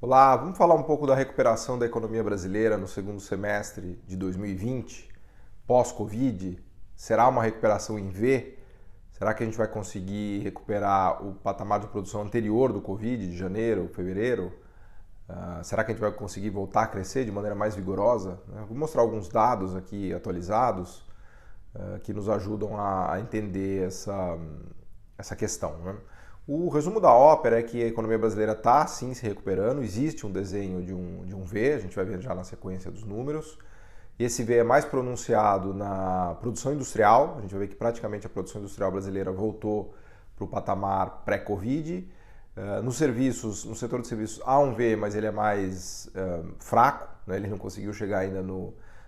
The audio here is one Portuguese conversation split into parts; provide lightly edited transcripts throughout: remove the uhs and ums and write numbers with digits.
Olá, vamos falar um pouco da recuperação da economia brasileira no segundo semestre de 2020, pós-Covid. Será uma recuperação em V? Será que a gente vai conseguir recuperar o patamar de produção anterior do Covid, de janeiro, fevereiro? Será que a gente vai conseguir voltar a crescer de maneira mais vigorosa? Vou mostrar alguns dados aqui atualizados que nos ajudam a entender essa questão, né? O resumo da ópera é que a economia brasileira está sim se recuperando, existe um desenho de um V, a gente vai ver já na sequência dos números. Esse V é mais pronunciado na produção industrial, a gente vai ver que praticamente a produção industrial brasileira voltou para o patamar pré-Covid. Nos serviços, no setor de serviços há um V, mas ele é mais fraco, né? Ele não conseguiu chegar ainda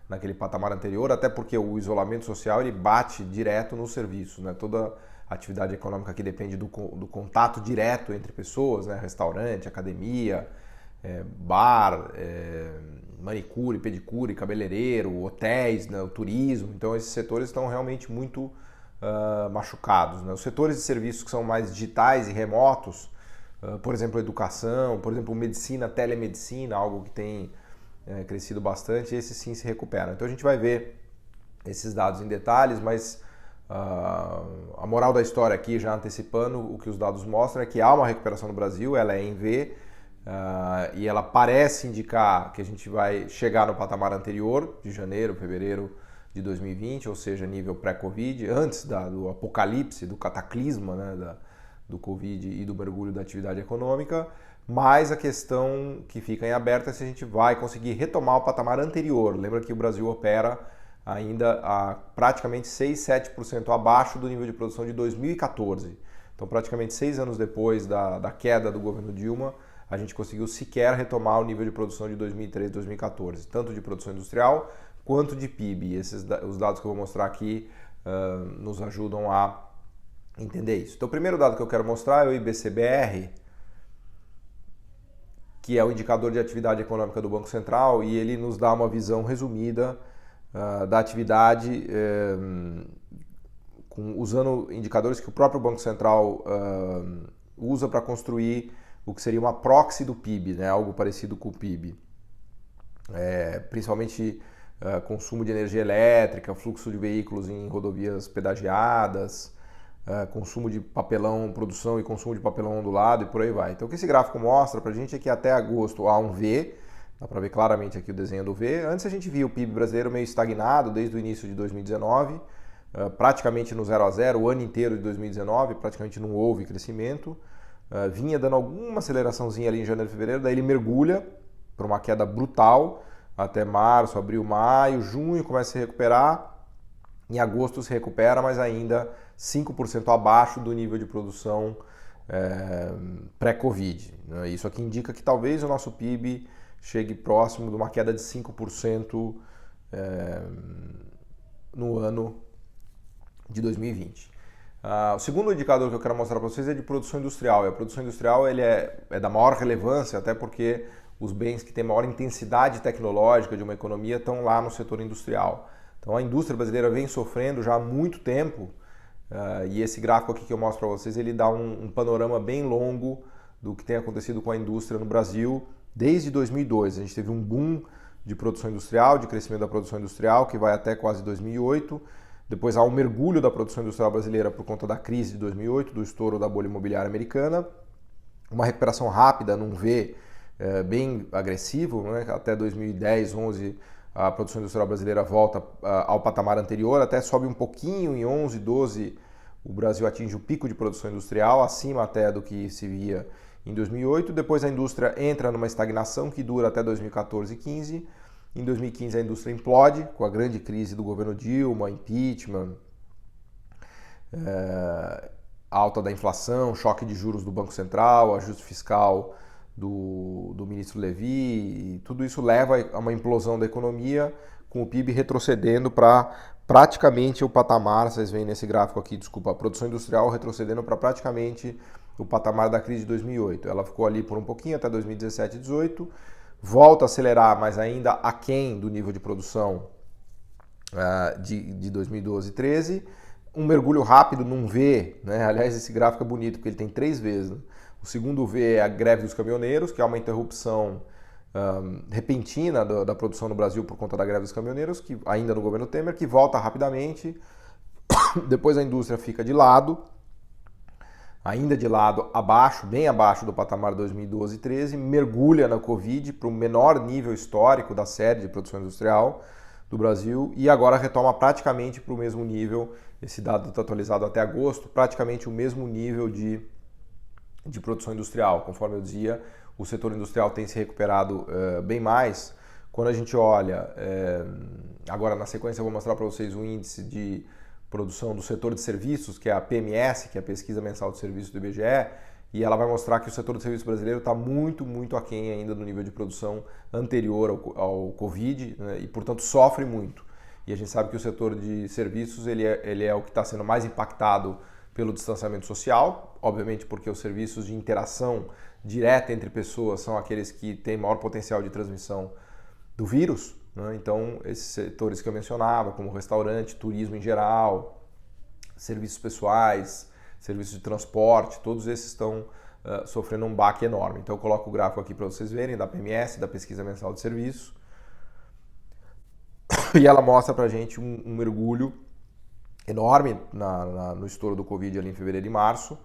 naquele patamar anterior, até porque o isolamento social ele bate direto nos serviços, né? Toda atividade econômica que depende do contato direto entre pessoas, né? Restaurante, academia, bar, manicure, pedicure, cabeleireiro, hotéis, né? O turismo. Então esses setores estão realmente muito machucados, né? Os setores de serviços que são mais digitais e remotos, por exemplo, educação, por exemplo, medicina, telemedicina, algo que tem crescido bastante, esses sim se recuperam. Então a gente vai ver esses dados em detalhes, mas a moral da história aqui, já antecipando o que os dados mostram, é que há uma recuperação no Brasil, ela é em V, e ela parece indicar que a gente vai chegar no patamar anterior, de janeiro, fevereiro de 2020, ou seja, nível pré-Covid, antes do apocalipse, do cataclisma, né, do Covid e do mergulho da atividade econômica, mas a questão que fica em aberto é se a gente vai conseguir retomar o patamar anterior. Lembra que o Brasil opera ainda a praticamente 6, 7% abaixo do nível de produção de 2014. Então, praticamente 6 anos depois da queda do governo Dilma, a gente conseguiu sequer retomar o nível de produção de 2013, 2014, tanto de produção industrial quanto de PIB. Os dados que eu vou mostrar aqui nos ajudam a entender isso. Então, o primeiro dado que eu quero mostrar é o IBCBR, que é o indicador de atividade econômica do Banco Central, e ele nos dá uma visão resumida da atividade usando indicadores que o próprio Banco Central usa para construir o que seria uma proxy do PIB, né? Algo parecido com o PIB. Principalmente consumo de energia elétrica, fluxo de veículos em rodovias pedagiadas, consumo de papelão, produção e consumo de papelão ondulado e por aí vai. Então o que esse gráfico mostra para a gente é que até agosto há um V, dá para ver claramente aqui o desenho do V. Antes a gente via o PIB brasileiro meio estagnado desde o início de 2019, praticamente no 0 a 0, o ano inteiro de 2019, praticamente não houve crescimento. Vinha dando alguma aceleraçãozinha ali em janeiro e fevereiro, daí ele mergulha para uma queda brutal até março, abril, maio, junho começa a se recuperar, em agosto se recupera, mas ainda 5% abaixo do nível de produção pré-Covid. Isso aqui indica que talvez o nosso PIB chegue próximo de uma queda de 5% no ano de 2020. O segundo indicador que eu quero mostrar para vocês é de produção industrial. E a produção industrial ele é da maior relevância, até porque os bens que têm maior intensidade tecnológica de uma economia estão lá no setor industrial. Então a indústria brasileira vem sofrendo já há muito tempo, e esse gráfico aqui que eu mostro para vocês, ele dá um panorama bem longo do que tem acontecido com a indústria no Brasil desde 2002. A gente teve um boom de produção industrial, de crescimento da produção industrial, que vai até quase 2008. Depois há um mergulho da produção industrial brasileira por conta da crise de 2008, do estouro da bolha imobiliária americana. Uma recuperação rápida num V bem agressivo, né? Até 2010, 11, a produção industrial brasileira volta ao patamar anterior, até sobe um pouquinho em 11, 12, o Brasil atinge o pico de produção industrial, acima até do que se via em 2008. Depois a indústria entra numa estagnação que dura até 2014 e 15. Em 2015 a indústria implode com a grande crise do governo Dilma, impeachment, alta da inflação, choque de juros do Banco Central, ajuste fiscal do ministro Levi, e tudo isso leva a uma implosão da economia, com o PIB retrocedendo para praticamente o patamar, vocês veem nesse gráfico aqui, desculpa, a produção industrial retrocedendo para praticamente o patamar da crise de 2008. Ela ficou ali por um pouquinho até 2017 e 2018, volta a acelerar, mas ainda aquém do nível de produção de 2012 e 2013. Um mergulho rápido num V, né? Aliás, esse gráfico é bonito porque ele tem 3 vezes, né? O segundo V é a greve dos caminhoneiros, que é uma interrupção repentina da produção no Brasil por conta da greve dos caminhoneiros, que ainda no governo Temer, que volta rapidamente. Depois a indústria fica de lado, ainda de lado, abaixo, bem abaixo do patamar 2012 e 13, mergulha na Covid para o menor nível histórico da série de produção industrial do Brasil e agora retoma praticamente para o mesmo nível, esse dado está atualizado até agosto, praticamente o mesmo nível de produção industrial. Conforme eu dizia, o setor industrial tem se recuperado bem mais. Quando a gente olha, agora na sequência eu vou mostrar para vocês o índice de produção do setor de serviços, que é a PMS, que é a Pesquisa Mensal de Serviços do IBGE, e ela vai mostrar que o setor de serviços brasileiro está muito, muito aquém ainda do nível de produção anterior ao Covid, né, e, portanto, sofre muito. E a gente sabe que o setor de serviços ele é o que está sendo mais impactado pelo distanciamento social, obviamente porque os serviços de interação direta entre pessoas são aqueles que têm maior potencial de transmissão do vírus, né? Então, esses setores que eu mencionava, como restaurante, turismo em geral, serviços pessoais, serviços de transporte, todos esses estão sofrendo um baque enorme. Então, eu coloco o gráfico aqui para vocês verem, da PMS, da Pesquisa Mensal de Serviços, e ela mostra para a gente um mergulho enorme no estouro do Covid ali em fevereiro e março,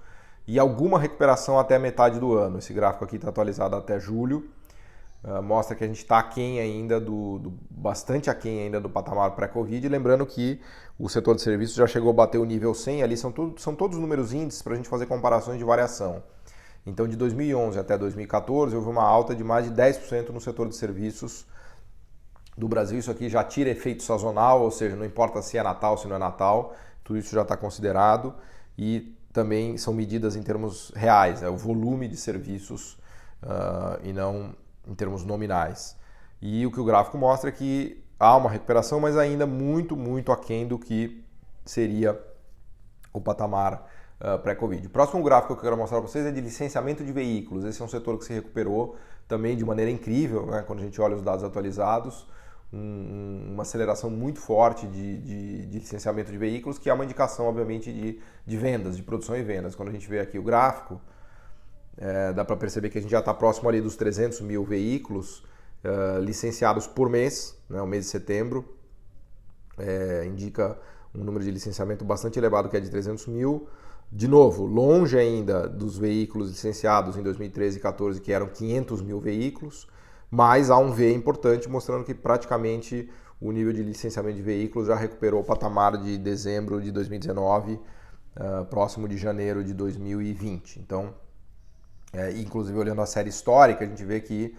e alguma recuperação até a metade do ano. Esse gráfico aqui está atualizado até julho, mostra que a gente está aquém ainda bastante aquém ainda do patamar pré-Covid, lembrando que o setor de serviços já chegou a bater o nível 100, ali são todos números índices para a gente fazer comparações de variação. Então, de 2011 até 2014, houve uma alta de mais de 10% no setor de serviços do Brasil. Isso aqui já tira efeito sazonal, ou seja, não importa se é Natal, se não é Natal, tudo isso já está considerado, e também são medidas em termos reais, o volume de serviços e não em termos nominais. E o que o gráfico mostra é que há uma recuperação, mas ainda muito, muito aquém do que seria o patamar pré-Covid. O próximo gráfico que eu quero mostrar para vocês é de licenciamento de veículos. Esse é um setor que se recuperou também de maneira incrível, né? Quando a gente olha os dados atualizados, uma aceleração muito forte de licenciamento de veículos, que é uma indicação, obviamente, de vendas, de produção e vendas. Quando a gente vê aqui o gráfico, dá para perceber que a gente já está próximo ali dos 300 mil veículos licenciados por mês, né? O mês de setembro indica um número de licenciamento bastante elevado, que é de 300 mil. De novo, longe ainda dos veículos licenciados em 2013 e 2014, que eram 500 mil veículos, mas há um V importante mostrando que praticamente o nível de licenciamento de veículos já recuperou o patamar de dezembro de 2019, próximo de janeiro de 2020. Então, inclusive olhando a série histórica, a gente vê que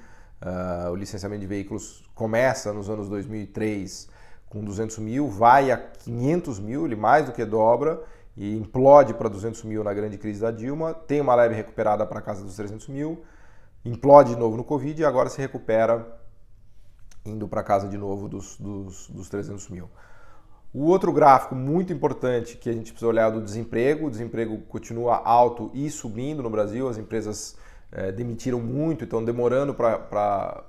o licenciamento de veículos começa nos anos 2003 com 200 mil, vai a 500 mil, ele mais do que dobra, e implode para 200 mil na grande crise da Dilma, tem uma leve recuperada para a casa dos 300 mil, implode de novo no Covid e agora se recupera indo para casa de novo dos 300 mil. O outro gráfico muito importante que a gente precisa olhar é o desemprego. O desemprego continua alto e subindo no Brasil. As empresas demitiram muito, estão demorando para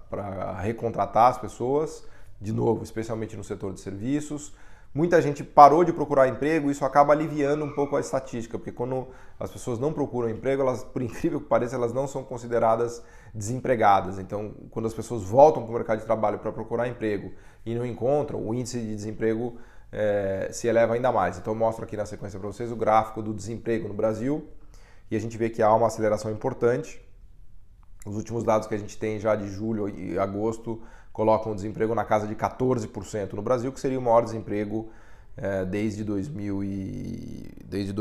recontratar as pessoas, de novo, especialmente no setor de serviços. Muita gente parou de procurar emprego, isso acaba aliviando um pouco a estatística, porque quando as pessoas não procuram emprego, elas, por incrível que pareça, elas não são consideradas desempregadas. Então, quando as pessoas voltam para o mercado de trabalho para procurar emprego e não encontram, o índice de desemprego se eleva ainda mais. Então, eu mostro aqui na sequência para vocês o gráfico do desemprego no Brasil e a gente vê que há uma aceleração importante. Os últimos dados que a gente tem já de julho e agosto colocam o desemprego na casa de 14% no Brasil, que seria o maior desemprego desde 2010,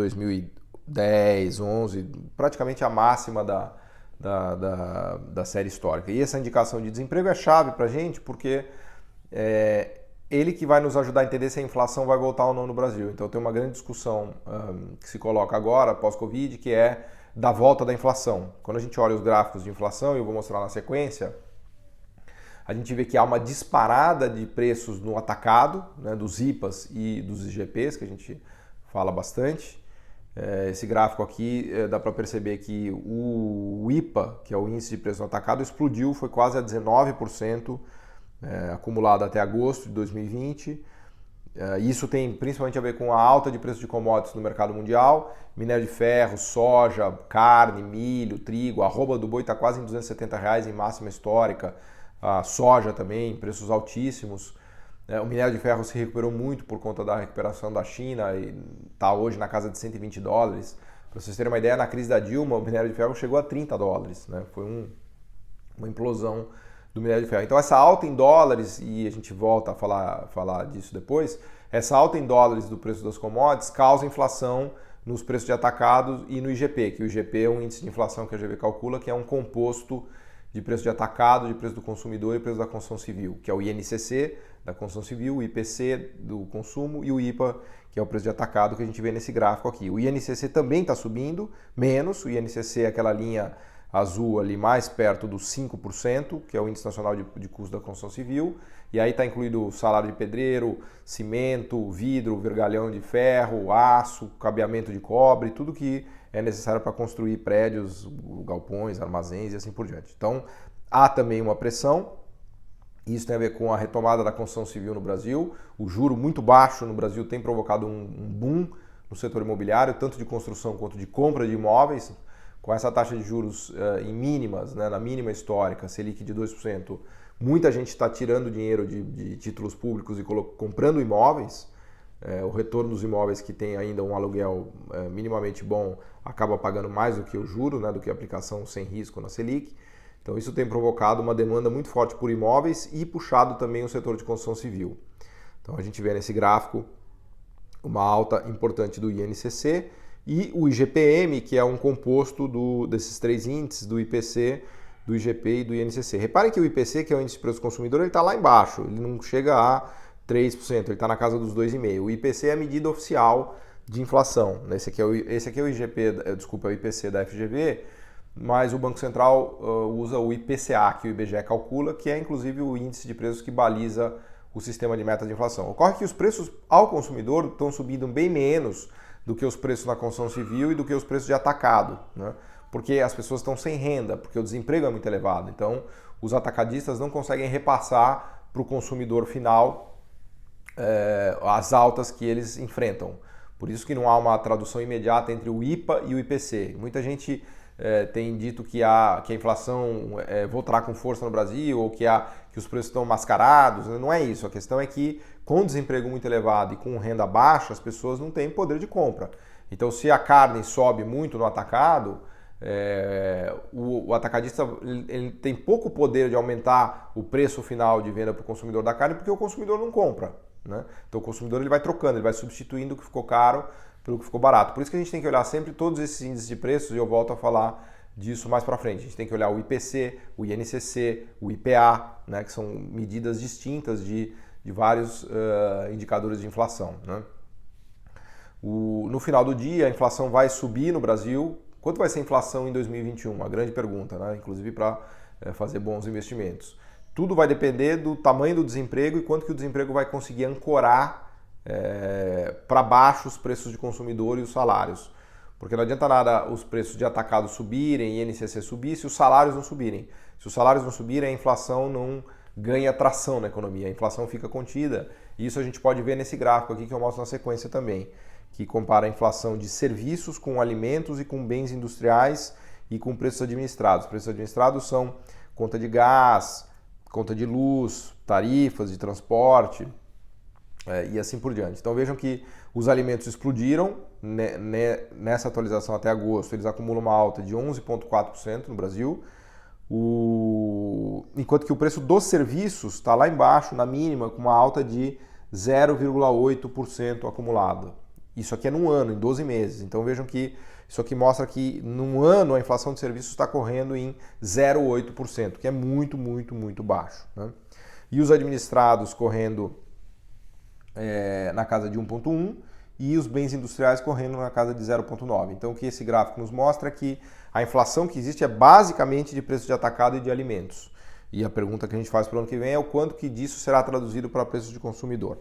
2011, praticamente a máxima da série histórica. E essa indicação de desemprego é chave para a gente, porque ele que vai nos ajudar a entender se a inflação vai voltar ou não no Brasil. Então tem uma grande discussão que se coloca agora, pós-Covid, que é da volta da inflação. Quando a gente olha os gráficos de inflação, e eu vou mostrar na sequência, a gente vê que há uma disparada de preços no atacado, né, dos IPAs e dos IGPs, que a gente fala bastante. Esse gráfico aqui dá para perceber que o IPA, que é o índice de preço no atacado, explodiu, foi quase a 19%, acumulado até agosto de 2020. Isso tem principalmente a ver com a alta de preço de commodities no mercado mundial, minério de ferro, soja, carne, milho, trigo, a arroba do boi está quase em R$ 270 em máxima histórica, a soja também, preços altíssimos. O minério de ferro se recuperou muito por conta da recuperação da China e está hoje na casa de $120. Para vocês terem uma ideia, na crise da Dilma, o minério de ferro chegou a $30, né? Foi uma implosão do minério de ferro. Então essa alta em dólares, e a gente volta a falar disso depois, essa alta em dólares do preço das commodities causa inflação nos preços de atacado e no IGP, que o IGP é um índice de inflação que a GV calcula, que é um composto de preço de atacado, de preço do consumidor e preço da construção civil, que é o INCC da construção civil, o IPC do consumo e o IPA, que é o preço de atacado que a gente vê nesse gráfico aqui. O INCC também está subindo, menos, o INCC é aquela linha azul ali mais perto dos 5%, que é o Índice Nacional de Custo da Construção Civil, e aí está incluído salário de pedreiro, cimento, vidro, vergalhão de ferro, aço, cabeamento de cobre, tudo que é necessário para construir prédios, galpões, armazéns e assim por diante. Então, há também uma pressão, isso tem a ver com a retomada da construção civil no Brasil, o juro muito baixo no Brasil tem provocado um boom no setor imobiliário, tanto de construção quanto de compra de imóveis. Com essa taxa de juros em mínimas, né, na mínima histórica, Selic de 2%, muita gente está tirando dinheiro de títulos públicos e comprando imóveis. O retorno dos imóveis que tem ainda um aluguel minimamente bom acaba pagando mais do que o juro, né, do que a aplicação sem risco na Selic. Então isso tem provocado uma demanda muito forte por imóveis e puxado também o setor de construção civil. Então a gente vê nesse gráfico uma alta importante do INCC, e o IGPM, que é um composto desses três índices, do IPC, do IGP e do INCC. Reparem que o IPC, que é o índice de preço do consumidor, ele está lá embaixo, ele não chega a 3%, ele está na casa dos 2,5%. O IPC é a medida oficial de inflação. Esse aqui é o o IPC da FGV, mas o Banco Central usa o IPCA, que o IBGE calcula, que é inclusive o índice de preços que baliza o sistema de meta de inflação. Ocorre que os preços ao consumidor estão subindo bem menos do que os preços na construção civil e do que os preços de atacado, né? Porque as pessoas estão sem renda, porque o desemprego é muito elevado. Então, os atacadistas não conseguem repassar para o consumidor final as altas que eles enfrentam. Por isso que não há uma tradução imediata entre o IPA e o IPC. Muita gente tem dito que a inflação voltará com força no Brasil ou que os preços estão mascarados. Não é isso. A questão é que com desemprego muito elevado e com renda baixa, as pessoas não têm poder de compra. Então, se a carne sobe muito no atacado, o atacadista ele tem pouco poder de aumentar o preço final de venda para o consumidor da carne, porque o consumidor não compra, né? Então, o consumidor ele vai trocando, ele vai substituindo o que ficou caro pelo que ficou barato. Por isso que a gente tem que olhar sempre todos esses índices de preços, e eu volto a falar disso mais para frente. A gente tem que olhar o IPC, o INCC, o IPA, né, que são medidas distintas de vários indicadores de inflação, né? No final do dia, a inflação vai subir no Brasil. Quanto vai ser a inflação em 2021? Uma grande pergunta, né? Inclusive para fazer bons investimentos. Tudo vai depender do tamanho do desemprego e quanto que o desemprego vai conseguir ancorar para baixo os preços de consumidor e os salários. Porque não adianta nada os preços de atacado subirem e INCC subir se os salários não subirem. Se os salários não subirem, a inflação não ganha tração na economia, a inflação fica contida. E isso a gente pode ver nesse gráfico aqui que eu mostro na sequência também, que compara a inflação de serviços com alimentos e com bens industriais e com preços administrados. Preços administrados são conta de gás, conta de luz, tarifas de transporte e assim por diante. Então vejam que os alimentos explodiram nessa atualização até agosto, eles acumulam uma alta de 11,4% no Brasil, enquanto que o preço dos serviços está lá embaixo, na mínima, com uma alta de 0,8% acumulado. Isso aqui é num ano, em 12 meses. Então vejam que isso aqui mostra que num ano a inflação de serviços está correndo em 0,8%, que é muito, muito, muito baixo, né? E os administrados correndo na casa de 1,1% e os bens industriais correndo na casa de 0,9%. Então o que esse gráfico nos mostra é que a inflação que existe é basicamente de preço de atacado e de alimentos. E a pergunta que a gente faz para o ano que vem é o quanto que disso será traduzido para preços de consumidor.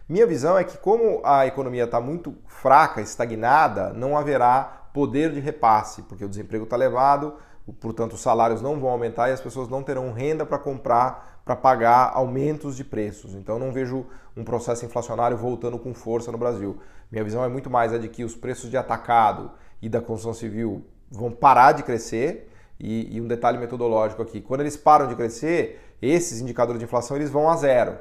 Minha visão é que como a economia está muito fraca, estagnada, não haverá poder de repasse, porque o desemprego está elevado, portanto os salários não vão aumentar e as pessoas não terão renda para comprar, para pagar aumentos de preços. Então eu não vejo um processo inflacionário voltando com força no Brasil. Minha visão é muito mais a de que os preços de atacado e da construção civil vão parar de crescer. E um detalhe metodológico aqui, quando eles param de crescer, esses indicadores de inflação eles vão a zero,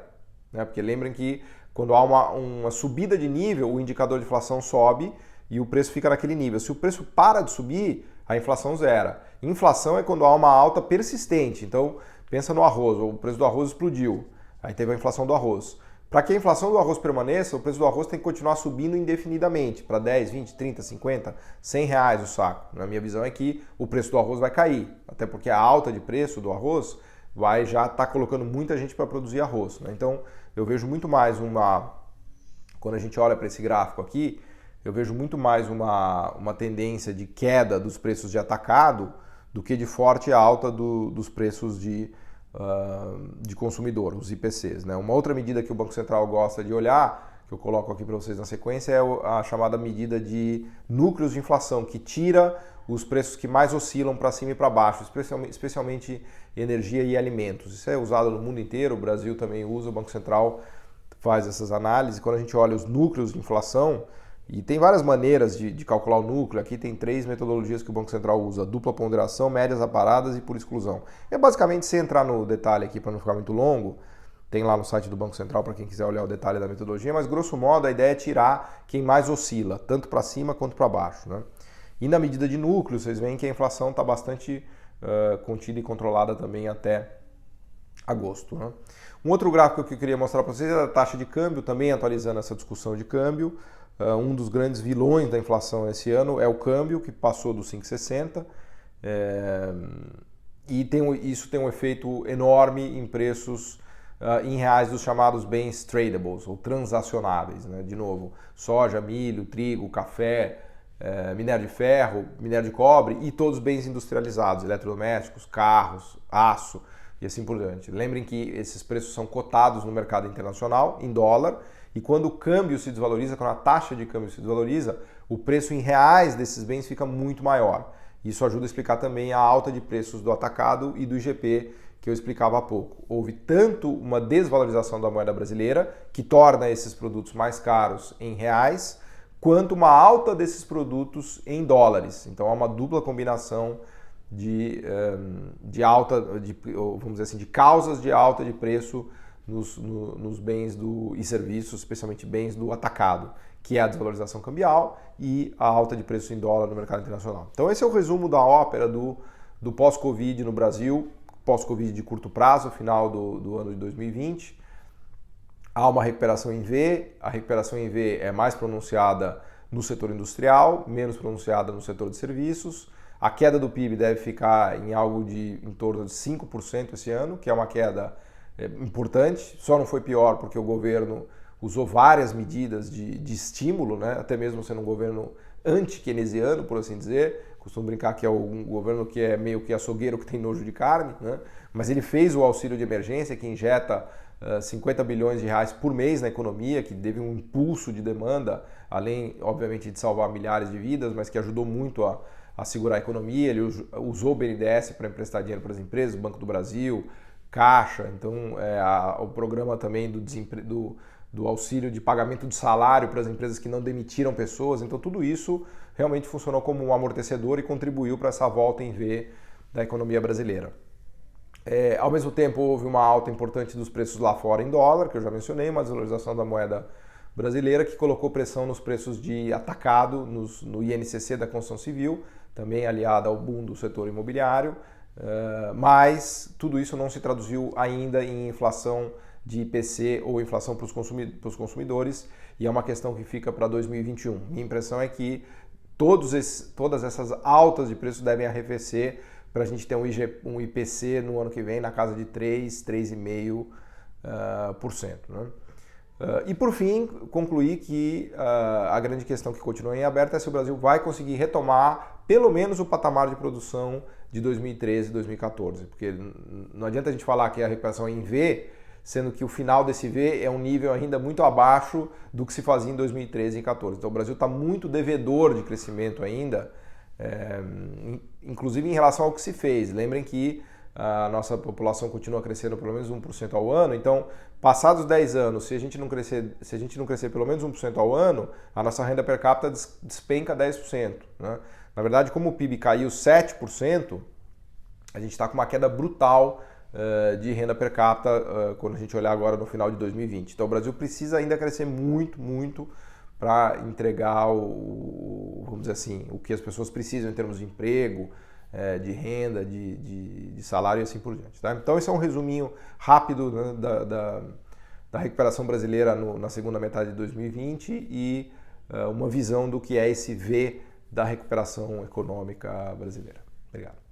né? Porque lembrem que quando há uma subida de nível, o indicador de inflação sobe e o preço fica naquele nível. Se o preço para de subir, a inflação zera. Inflação é quando há uma alta persistente. Então, pensa no arroz, o preço do arroz explodiu, aí teve a inflação do arroz. Para que a inflação do arroz permaneça, o preço do arroz tem que continuar subindo indefinidamente, para 10, 20, 30, 50, 100 reais o saco. Na minha visão é que o preço do arroz vai cair, até porque a alta de preço do arroz vai já estar colocando muita gente para produzir arroz, né? Então eu vejo muito mais quando a gente olha para esse gráfico aqui, eu vejo muito mais uma tendência de queda dos preços de atacado do que de forte alta dos preços de consumidor, os IPCs, né? Uma outra medida que o Banco Central gosta de olhar, que eu coloco aqui para vocês na sequência, é a chamada medida de núcleos de inflação, que tira os preços que mais oscilam para cima e para baixo, especialmente energia e alimentos. Isso é usado no mundo inteiro, o Brasil também usa, o Banco Central faz essas análises. Quando a gente olha os núcleos de inflação, e tem várias maneiras de calcular o núcleo, aqui tem 3 metodologias que o Banco Central usa: dupla ponderação, médias aparadas e por exclusão. É basicamente, se entrar no detalhe aqui para não ficar muito longo, tem lá no site do Banco Central para quem quiser olhar o detalhe da metodologia, mas grosso modo a ideia é tirar quem mais oscila, tanto para cima quanto para baixo, né? E na medida de núcleo, vocês veem que a inflação está bastante contida e controlada também até agosto, né? Um outro gráfico que eu queria mostrar para vocês é a taxa de câmbio, também atualizando essa discussão de câmbio. Um dos grandes vilões da inflação esse ano é o câmbio, que passou dos 5,60, e isso tem um efeito enorme em preços em reais dos chamados bens tradables ou transacionáveis, né? De novo, soja, milho, trigo, café, minério de ferro, minério de cobre e todos os bens industrializados, eletrodomésticos, carros, aço e assim por diante. Lembrem que esses preços são cotados no mercado internacional em dólar, e quando o câmbio se desvaloriza, quando a taxa de câmbio se desvaloriza, o preço em reais desses bens fica muito maior. Isso ajuda a explicar também a alta de preços do atacado e do IGP que eu explicava há pouco. Houve tanto uma desvalorização da moeda brasileira, que torna esses produtos mais caros em reais, quanto uma alta desses produtos em dólares. Então há uma dupla combinação de vamos dizer assim, de causas de alta de preço nos bens e serviços, especialmente bens do atacado, que é a desvalorização cambial e a alta de preço em dólar no mercado internacional. Então esse é o resumo da ópera do pós-Covid no Brasil, pós-Covid de curto prazo, final do ano de 2020. Há uma recuperação em V, a recuperação em V é mais pronunciada no setor industrial, menos pronunciada no setor de serviços. A queda do PIB deve ficar em torno de 5% esse ano, que é uma queda importante, só não foi pior porque o governo usou várias medidas de estímulo, né? Até mesmo sendo um governo anti-keynesiano, por assim dizer. Costumo brincar que é um governo que é meio que açougueiro que tem nojo de carne, né? Mas ele fez o auxílio de emergência, que injeta 50 bilhões de reais por mês na economia, que teve um impulso de demanda, além, obviamente, de salvar milhares de vidas, mas que ajudou muito a segurar a economia. Ele usou o BNDES para emprestar dinheiro para as empresas, Banco do Brasil, Caixa. Então, o programa também do auxílio de pagamento de salário para as empresas que não demitiram pessoas. Então, tudo isso realmente funcionou como um amortecedor e contribuiu para essa volta em V da economia brasileira. Ao mesmo tempo, houve uma alta importante dos preços lá fora em dólar, que eu já mencionei, uma desvalorização da moeda brasileira que colocou pressão nos preços de atacado, no INCC da construção civil, também aliada ao boom do setor imobiliário, mas tudo isso não se traduziu ainda em inflação de IPC ou inflação para os consumidores, e é uma questão que fica para 2021. Minha impressão é que todas essas altas de preço devem arrefecer para a gente ter um IPC no ano que vem na casa de 3,5%. Né? E por fim, concluir que a grande questão que continua em aberto é se o Brasil vai conseguir retomar pelo menos o patamar de produção de 2013 e 2014, porque não adianta a gente falar que a recuperação é em V, sendo que o final desse V é um nível ainda muito abaixo do que se fazia em 2013 e 2014. Então o Brasil está muito devedor de crescimento ainda inclusive em relação ao que se fez. Lembrem que a nossa população continua crescendo pelo menos 1% ao ano, então, passados 10 anos, se a gente não crescer pelo menos 1% ao ano, a nossa renda per capita despenca 10%. Né? Na verdade, como o PIB caiu 7%, a gente está com uma queda brutal de renda per capita quando a gente olhar agora no final de 2020. Então o Brasil precisa ainda crescer muito, muito para entregar vamos dizer assim, o que as pessoas precisam em termos de emprego, de renda, de salário e assim por diante. Tá? Então esse é um resuminho rápido, né, da recuperação brasileira na segunda metade de 2020 e uma visão do que é esse V da recuperação econômica brasileira. Obrigado.